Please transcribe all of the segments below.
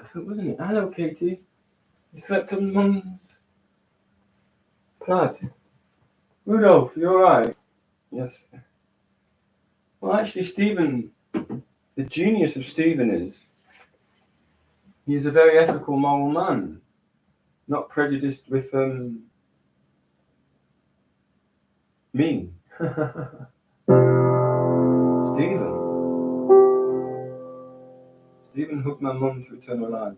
effort, wasn't it? Hello, Katie. You slept on Mum's plaid. Rudolph, you alright? Yes. Well, actually, Stephen, the genius of Stephen is he's a very ethical, moral man, not prejudiced with me. Stephen hooked my mum to eternal life.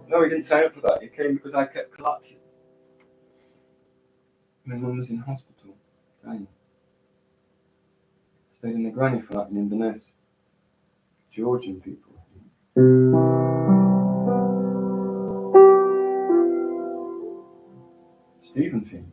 No, he didn't sign up for that. He came because I kept collapsing. My mum was in hospital, dying. Stayed in the granny flat in Inverness. Georgian people. Stephen thing.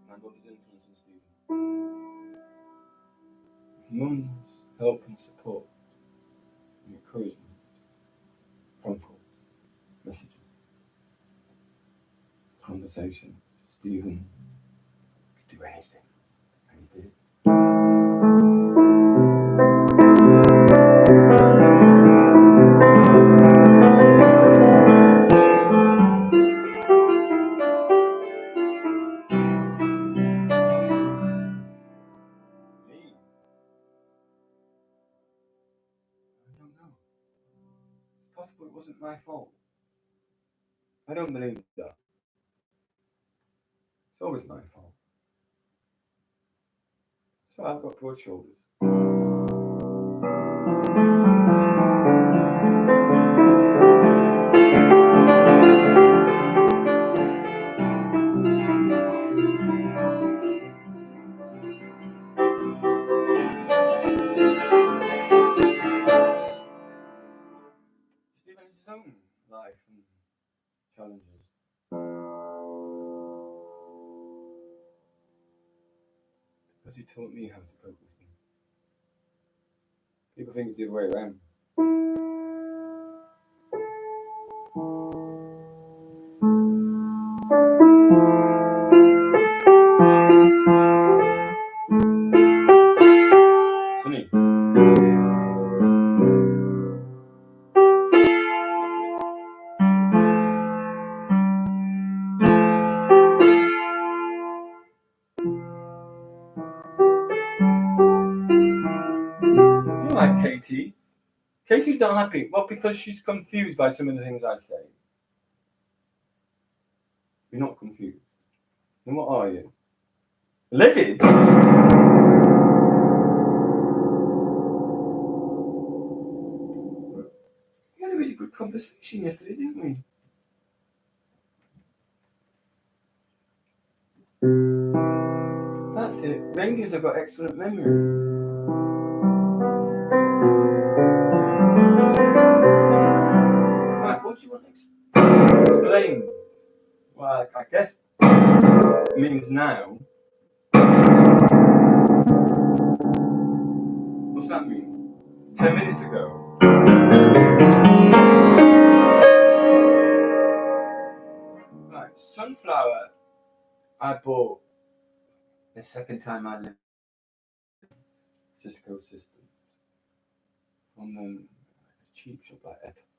My mother's influence on Stephen. Mum's help and support and encouragement. Phone calls, messages, conversations. Stephen could do anything, and he did. Me? I don't know. It's possible it wasn't my fault. I don't believe that. It's always my fault. So I've got broad shoulders. Stephen has his own life and challenges. Because he taught me how to cope with them. People think it's the other way around. Sunny. You like Katie? Katie's not happy. Well, because she's confused by some of the things I say. You're not confused. Then what are you? Livid? We had a really good conversation yesterday, didn't we? That's it. Reindeers have got excellent memory. Right, what do you want to explain? Well, I guess it means now. What's that mean? 10 minutes ago. Right, sunflower I bought the second time I lived Cisco Systems from a cheap shop like Etos.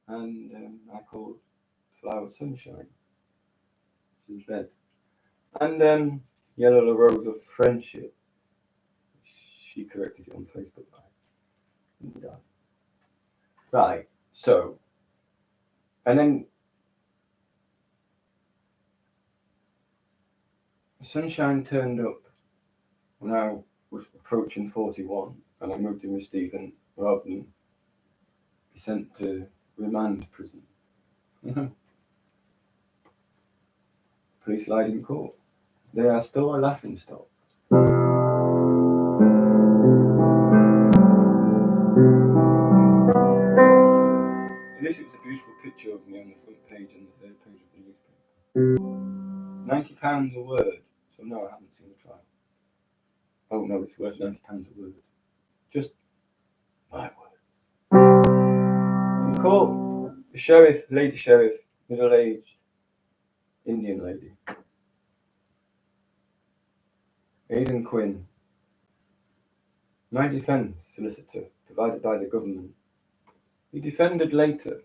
And I called Flower Sunshine, which is red. And Yellow Rose of Friendship, she corrected it on Facebook Live. Right, so, and then the sunshine turned up when I was approaching 41, and I moved in with Stephen rather than be sent to remand prison. Police lied in court. They are still a laughing stock. At least it was a beautiful picture of me on the front page and the third page of the newspaper. £90 a word. So no, I haven't seen the trial. Oh no, it's worth £90 a word. Just my word. In court, the sheriff, lady sheriff, middle-aged Indian lady, Aidan Quinn, my defence solicitor provided by the government. He defended later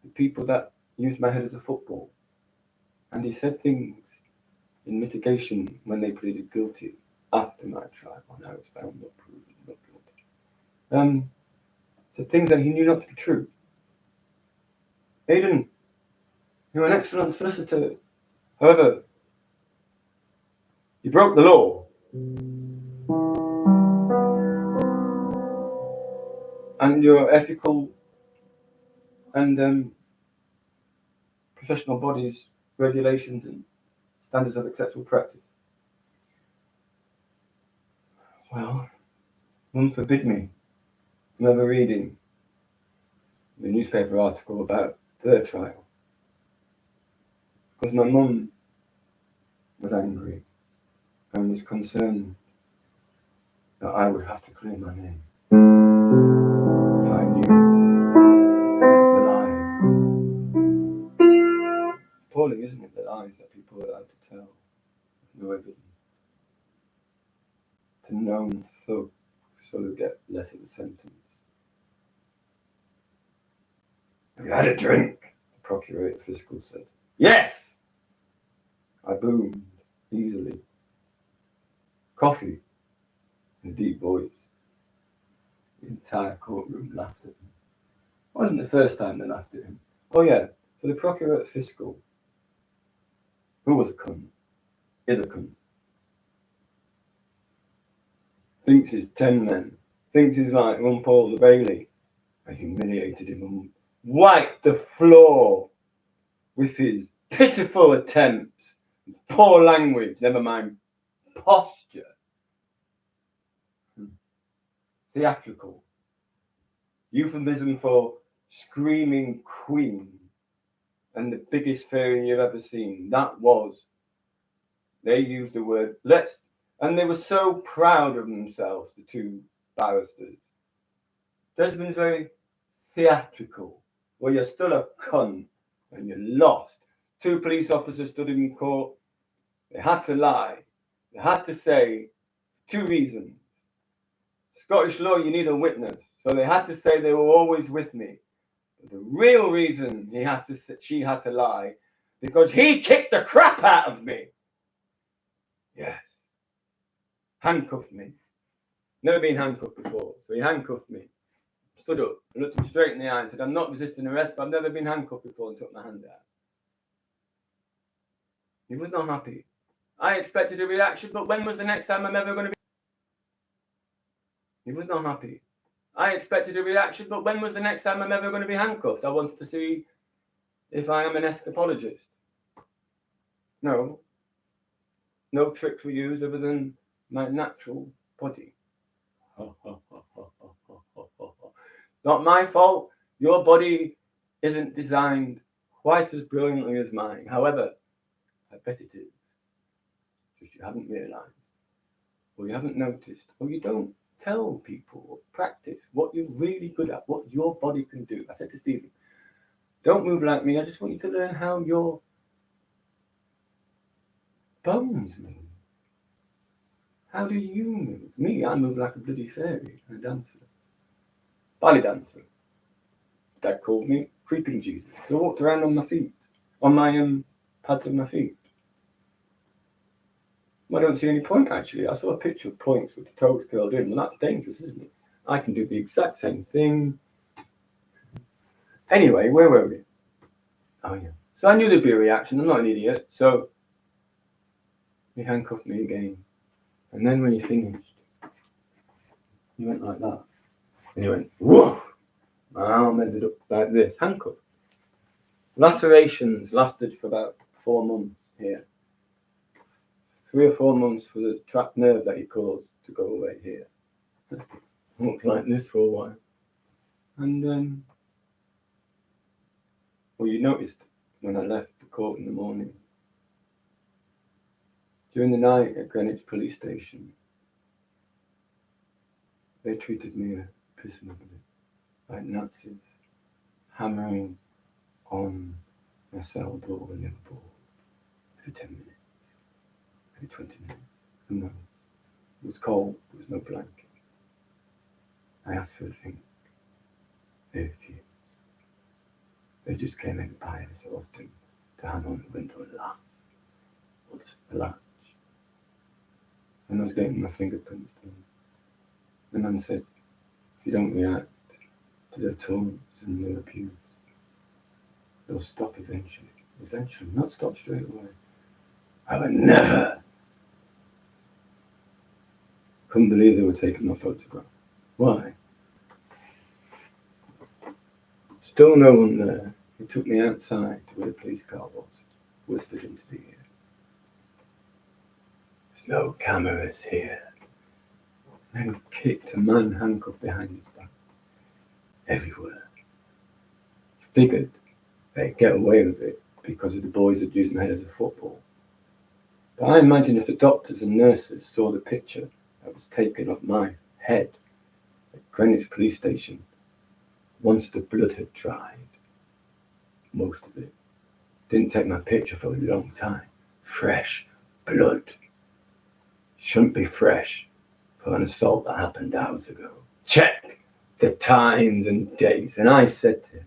the people that used my head as a football, and he said things in mitigation when they pleaded guilty after my trial, when I was found not proven not guilty. Said things that he knew not to be true. Aidan, you're an excellent solicitor. However, you broke the law. And your ethical and professional bodies, regulations and standards of acceptable practice. Well, Mum forbid me from ever reading the newspaper article about their trial. Because my mum was angry and was concerned that I would have to clear my name if I knew the lie. It's appalling, isn't it, the lies that people are allowed to tell with no evidence to known thugs so they get less of a sentence. Have you had a drink? The Procurator Fiscal said. Yes! I boomed easily. Coffee in a deep voice. The entire courtroom laughed at him. It wasn't the first time they laughed at him. Oh yeah, so the Procurator Fiscal, who was a cunt, is a cunt, thinks he's 10 men, thinks he's like Ron Paul the Bailey. I humiliated him and wiped the floor with his pitiful attempts, poor language, never mind posture. Theatrical. Euphemism for screaming queen and the biggest fairy you've ever seen. That was. They used the word let's, and they were so proud of themselves, the two barristers. Desmond's very theatrical. Well, you're still a cunt and you're lost. Two police officers stood in court. They had to lie. They had to say two reasons. Scottish law, you need a witness. So they had to say they were always with me. But the real reason she had to lie, because he kicked the crap out of me. Yes. Handcuffed me. Never been handcuffed before. So he handcuffed me. Stood up and looked me straight in the eye and said, I'm not resisting arrest, but I've never been handcuffed before, and took my hand out. He was not happy. I expected a reaction, but when was the next time I'm ever going to be? He was not happy. I expected a reaction, but when was the next time I'm ever going to be handcuffed? I wanted to see if I am an escapologist. No. No tricks were used other than my natural body. Not my fault. Your body isn't designed quite as brilliantly as mine. However, I bet it is. Just you haven't realised, or you haven't noticed, or you don't tell people or practice what you're really good at, what your body can do. I said to Stephen, don't move like me. I just want you to learn how your bones move. How do you move? Me, I move like a bloody fairy, a dancer. Ballet dancer. Dad called me Creeping Jesus, because I walked around on my feet, on my pads of my feet. I don't see any point, actually. I saw a picture of points with the toes curled in. Well, that's dangerous, isn't it? I can do the exact same thing. Anyway, where were we? Oh yeah. So I knew there'd be a reaction. I'm not an idiot. So he handcuffed me again. And then when he finished, he went like that. And he went, woof! My arm ended up like this, handcuffed. Lacerations lasted for about 4 months here. 3 or 4 months for the trapped nerve that he caused to go away here. Looked like this for a while. And well, you noticed when I left the court in the morning, during the night at Greenwich Police Station, they treated me personally like Nazis, hammering on my cell door in Liverpool every 10 minutes, every 20 minutes. Who knows? It was cold, there was no blanket. I asked for a drink. They refused. They just came in by so often to hammer on the window and laugh. What's the latch? And I was getting my fingerprints done. The man said, if you don't react to their taunts and their abuse, they'll stop eventually. Eventually, not stop straight away. I would never. Couldn't believe they were taking my photograph. Why? Still no one there. He took me outside to where the police car was, whispered into the ear. There's no cameras here. Then kicked a man handcuffed behind his back. Everywhere. Figured they'd get away with it because of the boys that used my head as a football. But I imagine if the doctors and nurses saw the picture that was taken of my head at Greenwich Police Station, once the blood had dried, most of it, didn't take my picture for a long time. Fresh blood. Shouldn't be fresh for an assault that happened hours ago. Check the times and dates. And I said to him,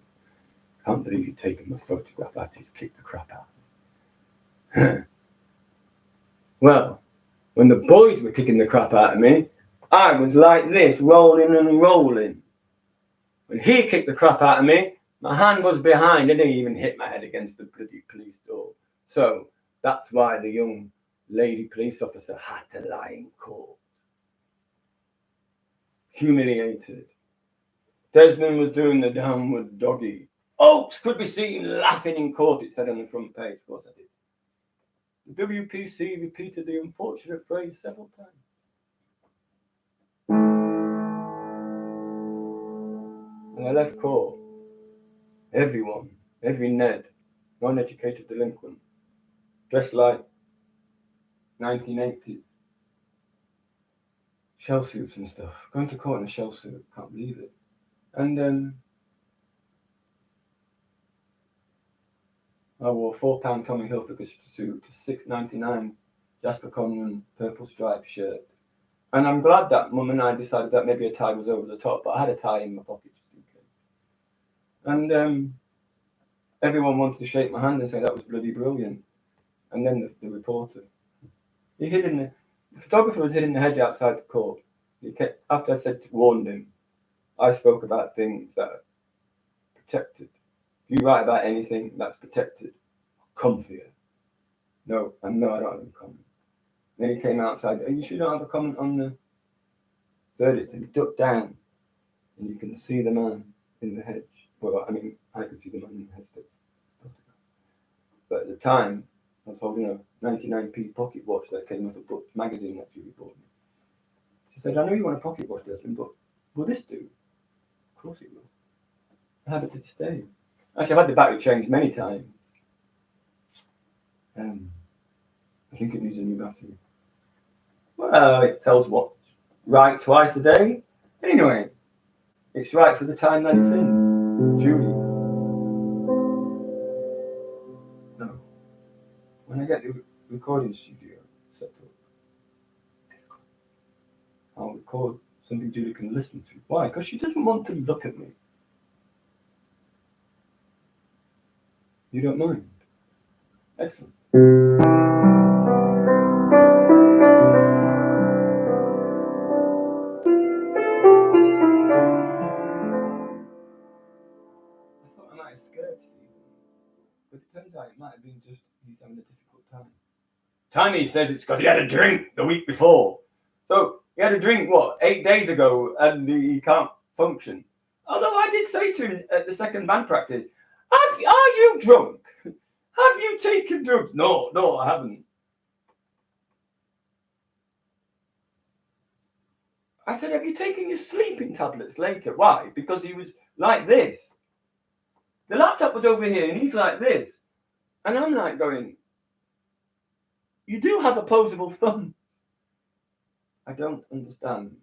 can't believe you've taken my photograph after he's kicked the crap out of me. Well, when the boys were kicking the crap out of me, I was like this, rolling and rolling. When he kicked the crap out of me, my hand was behind. I didn't even hit my head against the bloody police door. So that's why the young lady police officer had to lie in court. Humiliated. Desmond was doing the downward doggy. Oakes could be seen laughing in court, it said on the front page. Of course I did. The WPC repeated the unfortunate phrase several times. When I left court, everyone, every Ned, non-educated delinquent, dressed like 1980s. Shell suits and stuff. Going to court in a shell suit, can't believe it. And I wore a £4 Tommy Hilfiger suit, £6.99 Jasper Conran purple striped shirt. And I'm glad that Mum and I decided that maybe a tie was over the top, but I had a tie in my pocket just in case. And everyone wanted to shake my hand and say that was bloody brilliant. And then the reporter, the photographer was hidden in the hedge outside the court. After I warned him, I spoke about things that are protected. If you write about anything that's protected, come for you. No, I don't have a comment. Then he came outside. Are you sure you don't have a comment on the verdict? And he ducked down, and you can see the man in the hedge. Well, I mean, I could see the man in the hedge. But at the time, I was holding a 99p pocket watch that came off a book magazine that Julie bought me. She said, I know you want a pocket watch, Desmond, but will this do? Of course it will. I have it to this day. Actually, I've had the battery changed many times. I think it needs a new battery. Well, it tells what's right twice a day. Anyway, it's right for the time that it's in. Julie. No. When I get the recording studio set up, I'll record something Julie can listen to. Why? Because she doesn't want to look at me. You don't mind? Excellent. might have been just he's having a difficult time. Tiny says it's because he had a drink the week before. So he had a drink, 8 days ago, and he can't function. Although I did say to him at the second band practice, are you drunk? Have you taken drugs? No, I haven't. I said, have you taken your sleeping tablets later? Why? Because he was like this. The laptop was over here and he's like this. And I'm like going, you do have opposable thumb. I don't understand.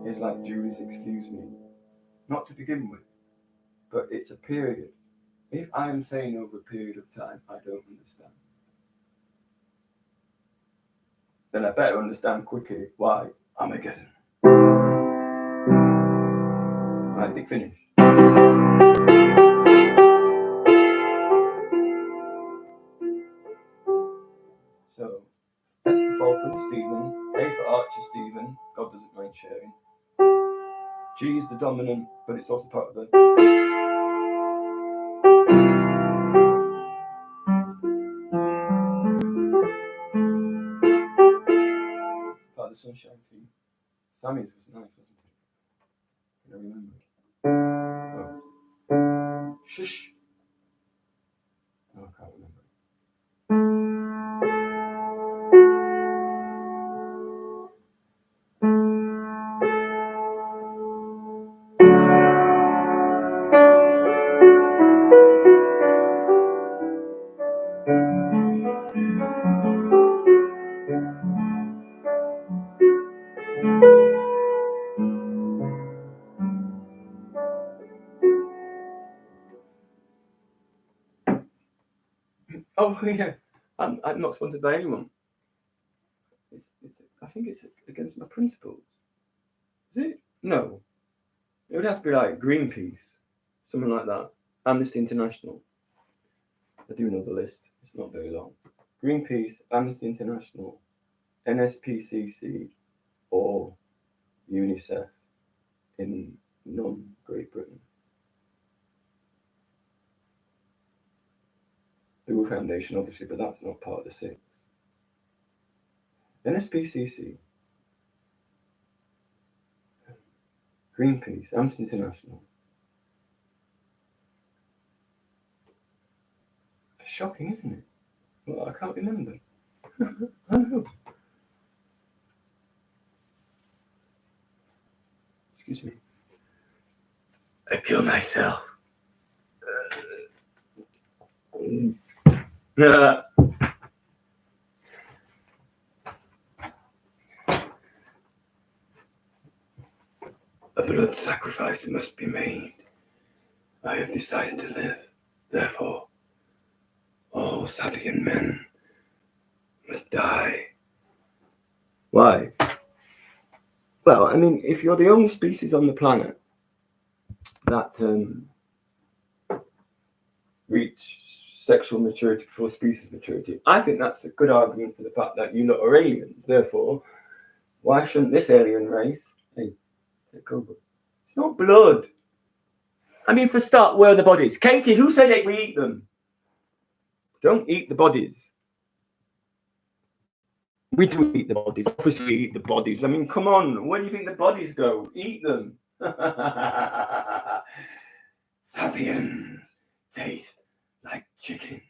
It's like, Julius, excuse me. Not to begin with, but it's a period. If I am saying over a period of time, I don't understand. Then I better understand quickly why Armageddon. Right, big finish. So, S for Falcon, Stephen. A for Archer, Stephen. God doesn't mind sharing. G is the dominant, but it's also part of the. Part of the Sunshine theme. Sammy's was nice, wasn't it? Can I remember it? Oh. Shush. Oh, I can't remember. Oh yeah, I'm not sponsored by anyone. I think it's against my principles. Is it? No. It would have to be like Greenpeace, something like that. Amnesty International. I do know the list. It's not very long. Greenpeace, Amnesty International, NSPCC, or UNICEF in non-Great Britain. The WHO Foundation, obviously, but that's not part of the six. NSPCC, Greenpeace, Amnesty International. It's shocking, isn't it? Well, I can't remember. I know. Excuse me. I kill myself. A blood sacrifice must be made. I have decided to live. Therefore, all sapient men must die. Why? Well, I mean, if you're the only species on the planet that reach sexual maturity before species maturity, I think that's a good argument for the fact that you lot are aliens. Therefore, why shouldn't this alien race? Hey, take over. It's not blood. I mean, for a start, where are the bodies? Katie, who said that we eat them? Don't eat the bodies. We do eat the bodies. Obviously, we eat the bodies. I mean, come on. Where do you think the bodies go? Eat them. Sapiens taste like chicken.